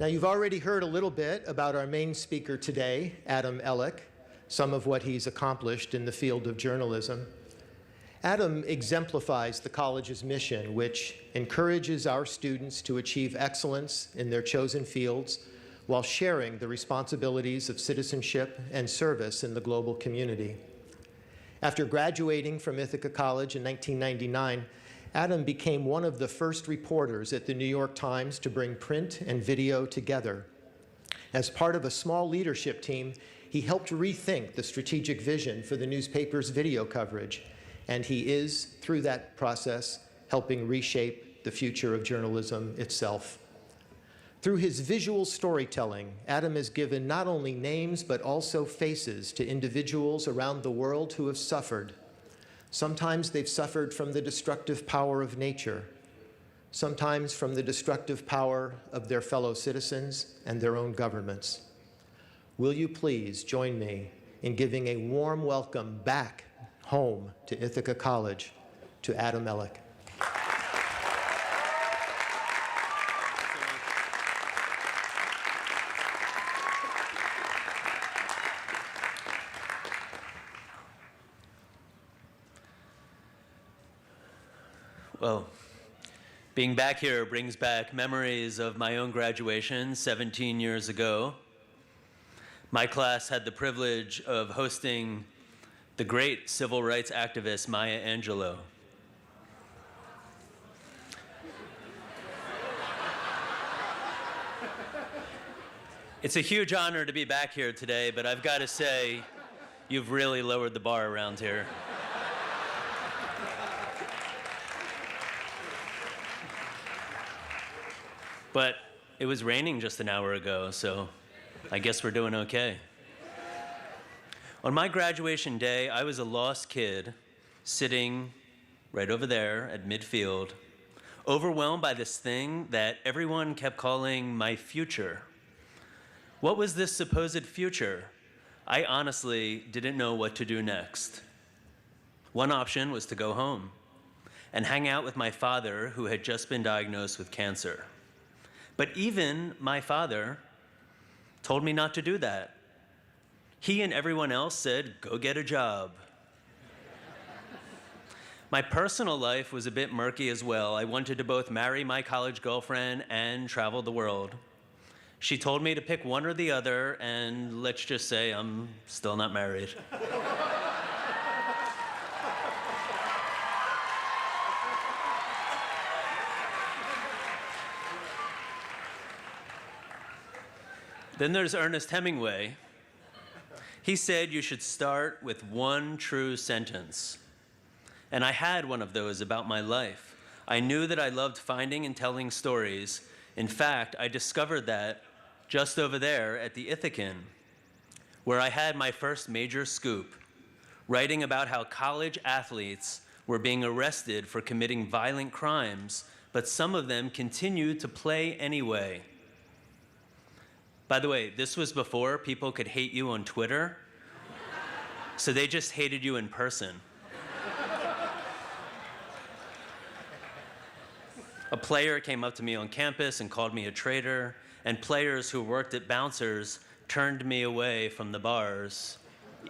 Now, you've already heard a little bit about our main speaker today, Adam Ellick, some of what he's accomplished in the field of journalism. Adam exemplifies the college's mission, which encourages our students to achieve excellence in their chosen fields while sharing the responsibilities of citizenship and service in the global community. After graduating from Ithaca College in 1999, Adam became one of the first reporters at the New York Times to bring print and video together. As part of a small leadership team, he helped rethink the strategic vision for the newspaper's video coverage, and he is, through that process, helping reshape the future of journalism itself. Through his visual storytelling, Adam has given not only names but also faces to individuals around the world who have suffered. Sometimes they've suffered from the destructive power of nature, sometimes from the destructive power of their fellow citizens and their own governments. Will you please join me in giving a warm welcome back home to Ithaca College to Adam Ellick. Well, being back here brings back memories of my own graduation 17 years ago. My class had the privilege of hosting the great civil rights activist Maya Angelou. It's a huge honor to be back here today, but I've got to say, you've really lowered the bar around here. But it was raining just an hour ago, so I guess we're doing okay. On my graduation day, I was a lost kid sitting right over there at midfield, overwhelmed by this thing that everyone kept calling my future. What was this supposed future? I honestly didn't know what to do next. One option was to go home and hang out with my father, who had just been diagnosed with cancer. But even my father told me not to do that. He and everyone else said, go get a job. My personal life was a bit murky as well. I wanted to both marry my college girlfriend and travel the world. She told me to pick one or the other, and let's just say I'm still not married. Then there's Ernest Hemingway. He said you should start with one true sentence. And I had one of those about my life. I knew that I loved finding and telling stories. In fact, I discovered that just over there at the Ithacan, where I had my first major scoop, writing about how college athletes were being arrested for committing violent crimes, but some of them continued to play anyway. By the way, this was before people could hate you on Twitter, so they just hated you in person. A player came up to me on campus and called me a traitor, and players who worked at bouncers turned me away from the bars,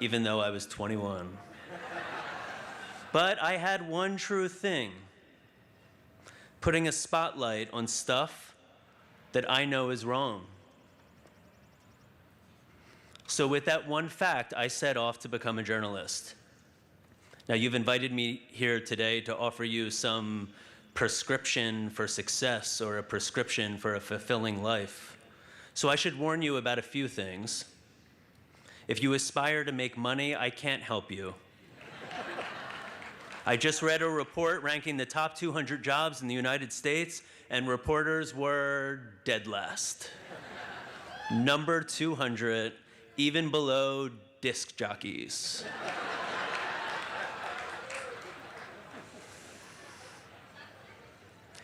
even though I was 21. But I had one true thing: putting a spotlight on stuff that I know is wrong. So with that one fact, I set off to become a journalist. Now, you've invited me here today to offer you some prescription for success or a prescription for a fulfilling life. So I should warn you about a few things. If you aspire to make money, I can't help you. I just read a report ranking the top 200 jobs in the United States, and reporters were dead last. Number 200, even below disc jockeys.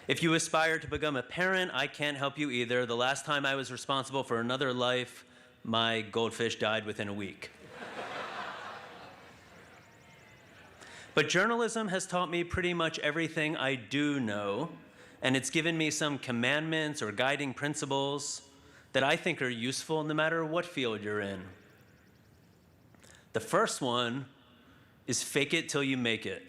If you aspire to become a parent, I can't help you either. The last time I was responsible for another life, my goldfish died within a week. But journalism has taught me pretty much everything I do know, and it's given me some commandments or guiding principles. that I think are useful no matter what field you're in. The first one is fake it till you make it.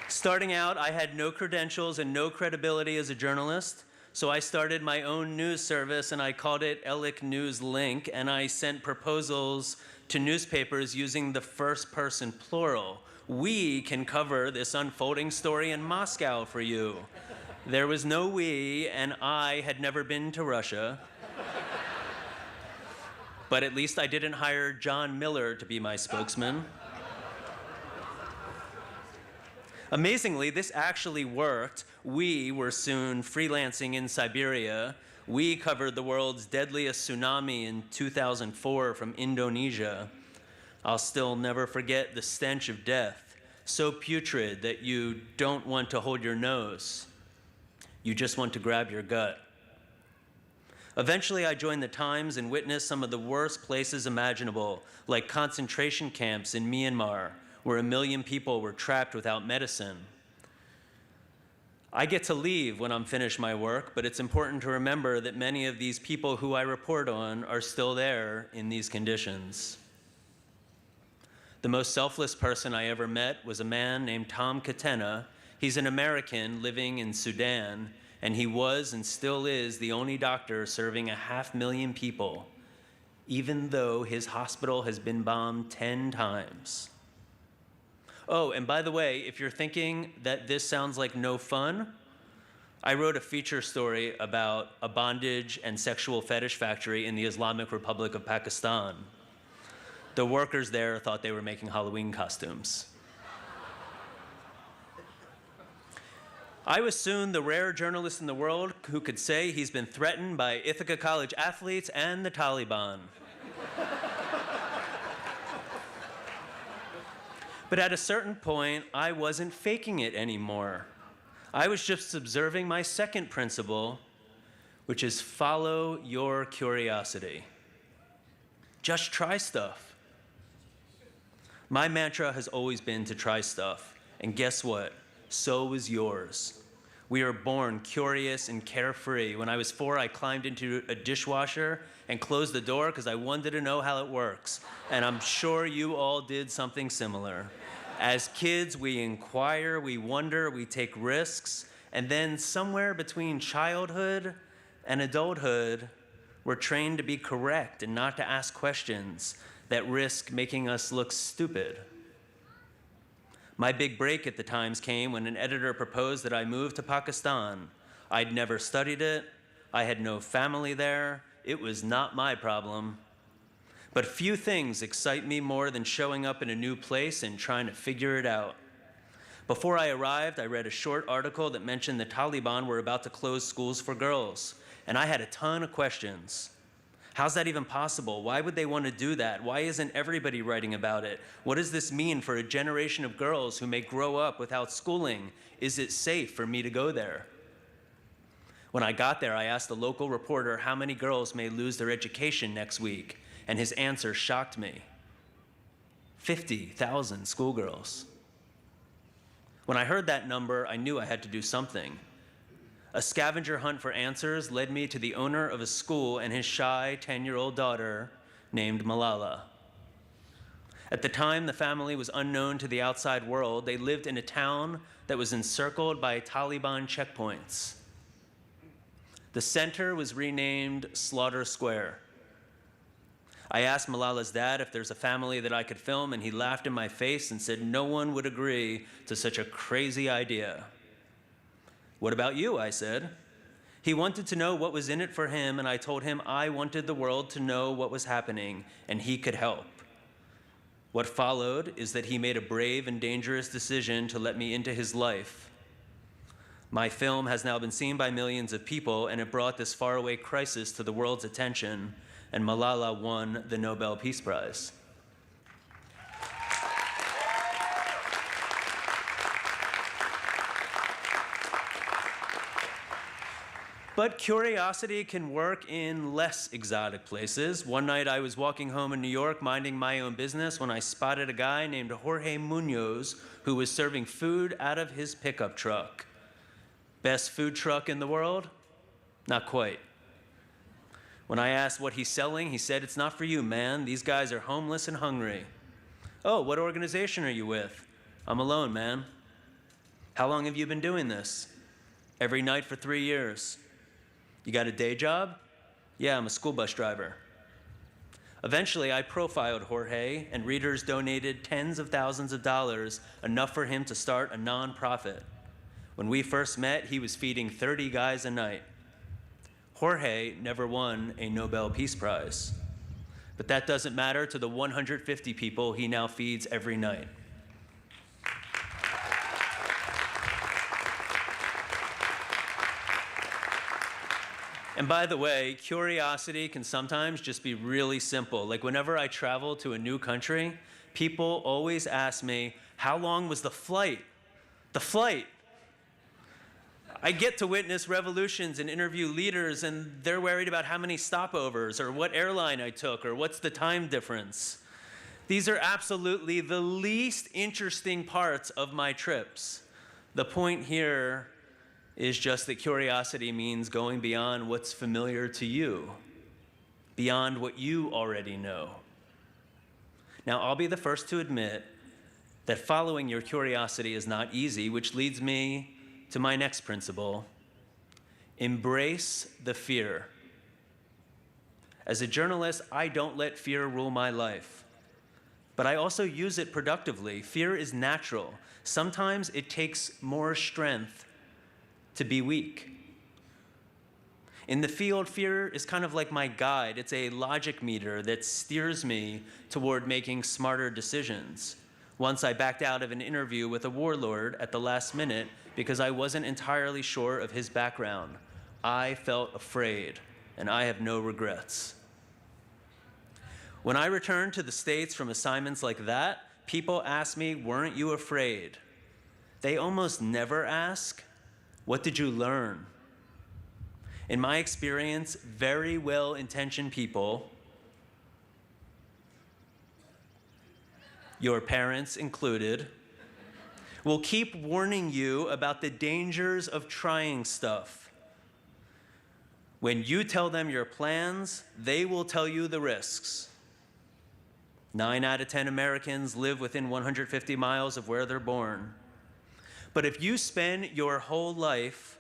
Starting out, I had no credentials and no credibility as a journalist, so I started my own news service and I called it Ellick News Link, and I sent proposals to newspapers using the first person plural. We can cover this unfolding story in Moscow for you. There was no we, and I had never been to Russia. But at least I didn't hire John Miller to be my spokesman. Amazingly, this actually worked. We were soon freelancing in Siberia. We covered the world's deadliest tsunami in 2004 from Indonesia. I'll still never forget the stench of death, so putrid that you don't want to hold your nose. You just want to grab your gut. Eventually, I joined the Times and witnessed some of the worst places imaginable, like concentration camps in Myanmar, where 1 million people were trapped without medicine. I get to leave when I'm finished my work, but it's important to remember that many of these people who I report on are still there in these conditions. The most selfless person I ever met was a man named Tom Katena. He's an American living in Sudan, and he was and still is the only doctor serving 500,000 people, even though his hospital has been bombed 10 times. Oh, and by the way, if you're thinking that this sounds like no fun, I wrote a feature story about a bondage and sexual fetish factory in the Islamic Republic of Pakistan. The workers there thought they were making Halloween costumes. I was soon the rare journalist in the world who could say he's been threatened by Ithaca College athletes and the Taliban. But at a certain point, I wasn't faking it anymore. I was just observing my second principle, which is follow your curiosity. Just try stuff. My mantra has always been to try stuff, and guess what? So is yours. We are born curious and carefree. When I was 4, I climbed into a dishwasher and closed the door because I wanted to know how it works. And I'm sure you all did something similar. As kids, we inquire, we wonder, we take risks, and then somewhere between childhood and adulthood, we're trained to be correct and not to ask questions that risk making us look stupid. My big break at the Times came when an editor proposed that I move to Pakistan. I'd never studied it. I had no family there. It was not my problem. But few things excite me more than showing up in a new place and trying to figure it out. Before I arrived, I read a short article that mentioned the Taliban were about to close schools for girls, and I had a ton of questions. How's that even possible? Why would they want to do that? Why isn't everybody writing about it? What does this mean for a generation of girls who may grow up without schooling? Is it safe for me to go there? When I got there, I asked the local reporter how many girls may lose their education next week, and his answer shocked me. 50,000 schoolgirls. When I heard that number, I knew I had to do something. A scavenger hunt for answers led me to the owner of a school and his shy 10-year-old daughter named Malala. At the time, the family was unknown to the outside world. They lived in a town that was encircled by Taliban checkpoints. The center was renamed Slaughter Square. I asked Malala's dad if there's a family that I could film, and he laughed in my face and said no one would agree to such a crazy idea. What about you? I said. He wanted to know what was in it for him, and I told him I wanted the world to know what was happening, and he could help. What followed is that he made a brave and dangerous decision to let me into his life. My film has now been seen by millions of people, and it brought this faraway crisis to the world's attention, and Malala won the Nobel Peace Prize. But curiosity can work in less exotic places. One night I was walking home in New York, minding my own business, when I spotted a guy named Jorge Munoz who was serving food out of his pickup truck. Best food truck in the world? Not quite. When I asked what he's selling, he said, "It's not for you, man. These guys are homeless and hungry." "Oh, what organization are you with?" "I'm alone, man." "How long have you been doing this?" "Every night for 3 years." "You got a day job?" "Yeah, I'm a school bus driver." Eventually, I profiled Jorge, and readers donated tens of thousands of dollars, enough for him to start a nonprofit. When we first met, he was feeding 30 guys a night. Jorge never won a Nobel Peace Prize, but that doesn't matter to the 150 people he now feeds every night. And by the way, curiosity can sometimes just be really simple. Like whenever I travel to a new country, people always ask me, "How long was the flight?" The flight. I get to witness revolutions and interview leaders, and they're worried about how many stopovers or what airline I took or what's the time difference. These are absolutely the least interesting parts of my trips. The point here is just that curiosity means going beyond what's familiar to you, beyond what you already know. Now, I'll be the first to admit that following your curiosity is not easy, which leads me to my next principle: embrace the fear. As a journalist, I don't let fear rule my life, but I also use it productively. Fear is natural. Sometimes it takes more strength to be weak. In the field, fear is kind of like my guide. It's a logic meter that steers me toward making smarter decisions. Once I backed out of an interview with a warlord at the last minute because I wasn't entirely sure of his background. I felt afraid, and I have no regrets. When I return to the States from assignments like that, people ask me, "Weren't you afraid?" They almost never ask, "What did you learn?" In my experience, very well-intentioned people, your parents included, will keep warning you about the dangers of trying stuff. When you tell them your plans, they will tell you the risks. 9 out of 10 Americans live within 150 miles of where they're born. But if you spend your whole life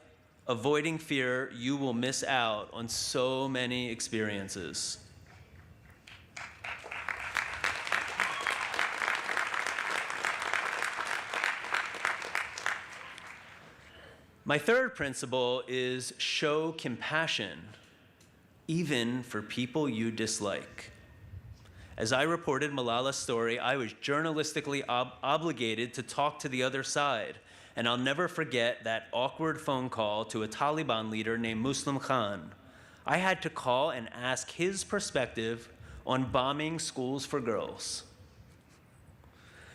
avoiding fear, you will miss out on so many experiences. My third principle is show compassion, even for people you dislike. As I reported Malala's story, I was journalistically obligated to talk to the other side, and I'll never forget that awkward phone call to a Taliban leader named Muslim Khan. I had to call and ask his perspective on bombing schools for girls.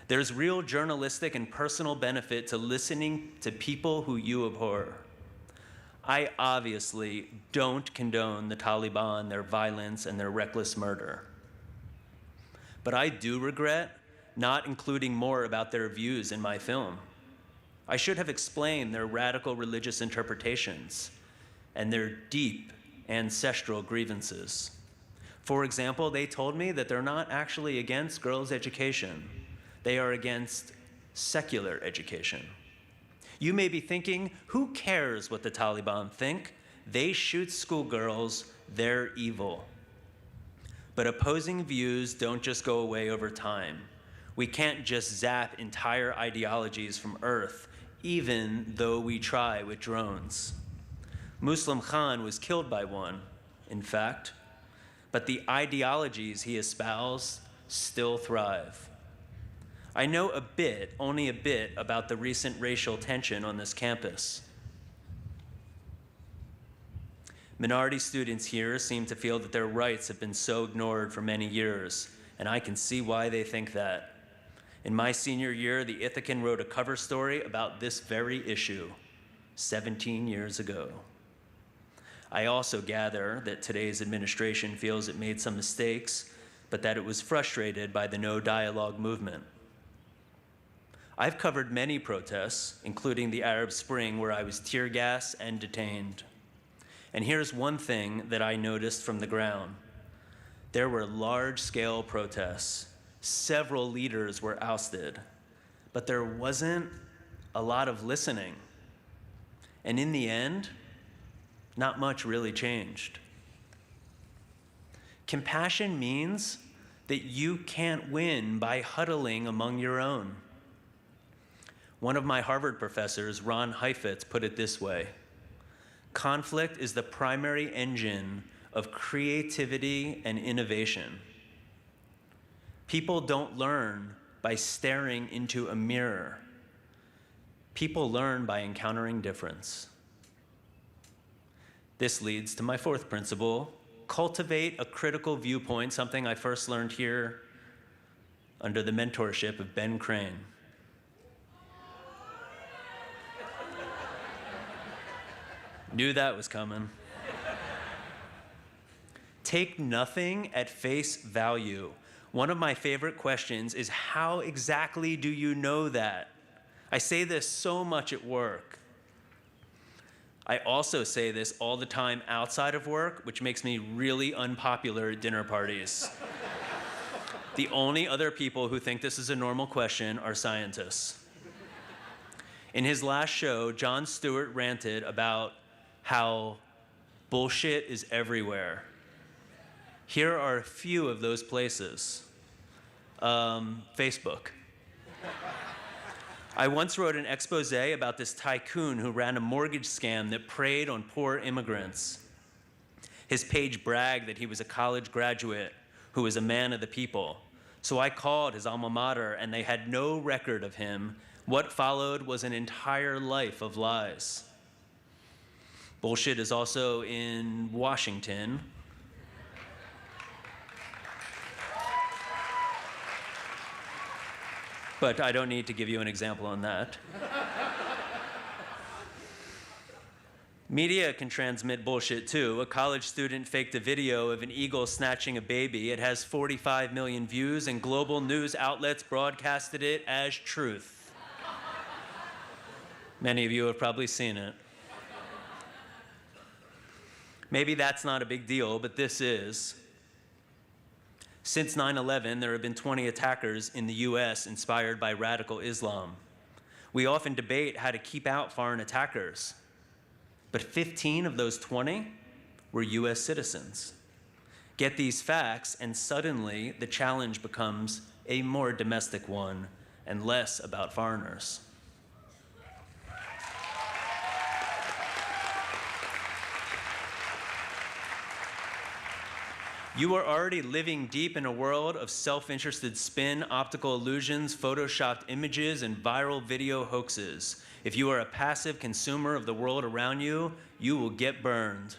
There's real journalistic and personal benefit to listening to people who you abhor. I obviously don't condone the Taliban, their violence, and their reckless murder. But I do regret not including more about their views in my film. I should have explained their radical religious interpretations and their deep ancestral grievances. For example, they told me that they're not actually against girls' education. They are against secular education. You may be thinking, who cares what the Taliban think? They shoot schoolgirls, they're evil. But opposing views don't just go away over time. We can't just zap entire ideologies from Earth, even though we try with drones. Muslim Khan was killed by one, in fact, but the ideologies he espoused still thrive. I know a bit, only a bit, about the recent racial tension on this campus. Minority students here seem to feel that their rights have been so ignored for many years, and I can see why they think that. In my senior year, the Ithacan wrote a cover story about this very issue 17 years ago. I also gather that today's administration feels it made some mistakes, but that it was frustrated by the no dialogue movement. I've covered many protests, including the Arab Spring, where I was tear gassed and detained. And here's one thing that I noticed from the ground. There were large-scale protests. Several leaders were ousted, but there wasn't a lot of listening. And in the end, not much really changed. Compassion means that you can't win by huddling among your own. One of my Harvard professors, Ron Heifetz, put it this way: conflict is the primary engine of creativity and innovation. People don't learn by staring into a mirror. People learn by encountering difference. This leads to my fourth principle: cultivate a critical viewpoint, something I first learned here under the mentorship of Ben Crane. Knew that was coming. Take nothing at face value. One of my favorite questions is, how exactly do you know that? I say this so much at work. I also say this all the time outside of work, which makes me really unpopular at dinner parties. The only other people who think this is a normal question are scientists. In his last show, Jon Stewart ranted about how bullshit is everywhere. Here are a few of those places. Facebook. I once wrote an expose about this tycoon who ran a mortgage scam that preyed on poor immigrants. His page bragged that he was a college graduate who was a man of the people. So I called his alma mater, and they had no record of him. What followed was an entire life of lies. Bullshit is also in Washington. But I don't need to give you an example on that. Media can transmit bullshit too. A college student faked a video of an eagle snatching a baby. It has 45 million views, and global news outlets broadcasted it as truth. Many of you have probably seen it. Maybe that's not a big deal, but this is. Since 9/11, there have been 20 attackers in the US inspired by radical Islam. We often debate how to keep out foreign attackers, but 15 of those 20 were US citizens. Get these facts, and suddenly the challenge becomes a more domestic one and less about foreigners. You are already living deep in a world of self-interested spin, optical illusions, photoshopped images, and viral video hoaxes. If you are a passive consumer of the world around you, you will get burned.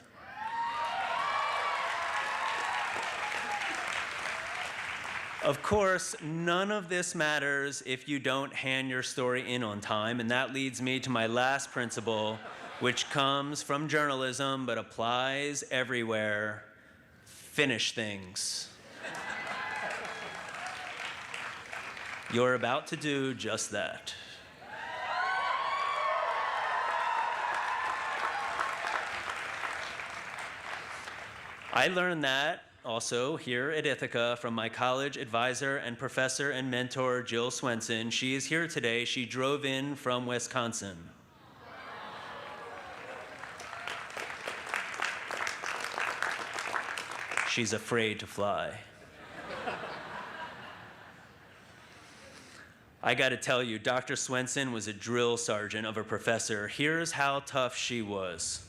Of course, none of this matters if you don't hand your story in on time, and that leads me to my last principle, which comes from journalism but applies everywhere. Finish things. You're about to do just that. I learned that also here at Ithaca from my college advisor and professor and mentor, Jill Swenson. She is here today. She drove in from Wisconsin. She's afraid to fly. I got to tell you, Dr. Swenson was a drill sergeant of a professor. Here's how tough she was.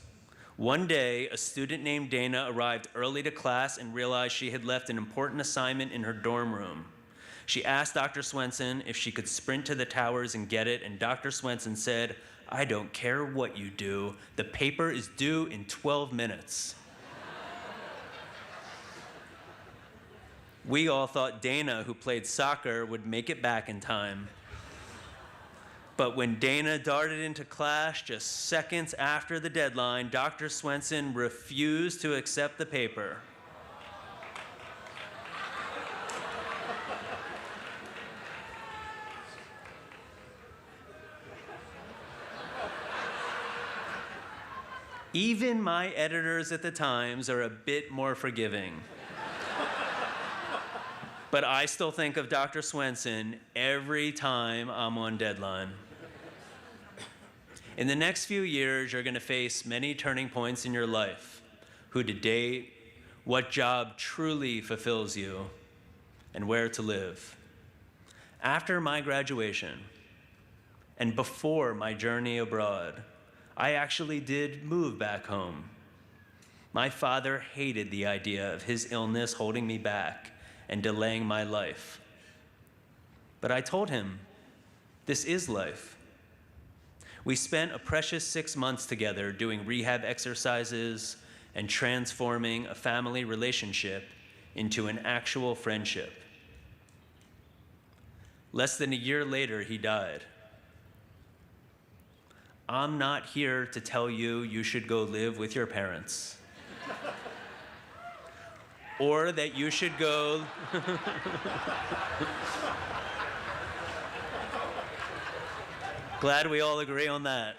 One day, a student named Dana arrived early to class and realized she had left an important assignment in her dorm room. She asked Dr. Swenson if she could sprint to the towers and get it, and Dr. Swenson said, "I don't care what you do. The paper is due in 12 minutes. We all thought Dana, who played soccer, would make it back in time. But when Dana darted into class just seconds after the deadline, Dr. Swenson refused to accept the paper. Even my editors at the Times are a bit more forgiving. But I still think of Dr. Swenson every time I'm on deadline. In the next few years, you're going to face many turning points in your life: who to date, what job truly fulfills you, and where to live. After my graduation, and before my journey abroad, I actually did move back home. My father hated the idea of his illness holding me back and delaying my life. But I told him, this is life. We spent a precious 6 months together doing rehab exercises and transforming a family relationship into an actual friendship. Less than a year later, he died. I'm not here to tell you you should go live with your parents. Or that you should go... Glad we all agree on that.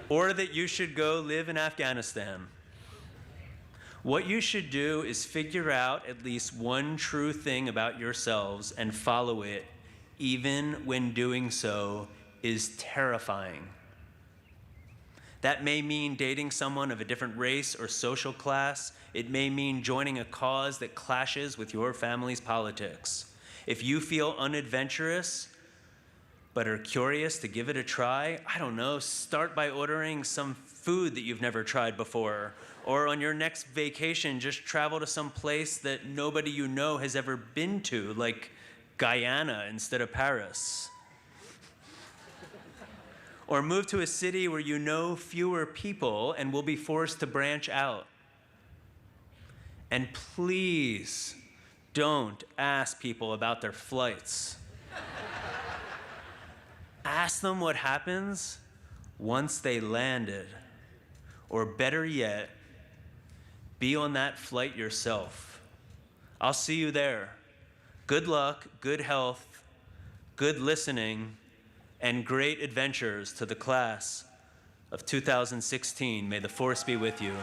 Or that you should go live in Afghanistan. What you should do is figure out at least one true thing about yourselves and follow it, even when doing so is terrifying. That may mean dating someone of a different race or social class. It may mean joining a cause that clashes with your family's politics. If you feel unadventurous, but are curious to give it a try, I don't know, start by ordering some food that you've never tried before. Or on your next vacation, just travel to some place that nobody you know has ever been to, like Guyana instead of Paris. Or move to a city where you know fewer people and will be forced to branch out. And please don't ask people about their flights. Ask them what happens once they landed. Or better yet, be on that flight yourself. I'll see you there. Good luck, good health, good listening, and great adventures to the class of 2016. May the force be with you.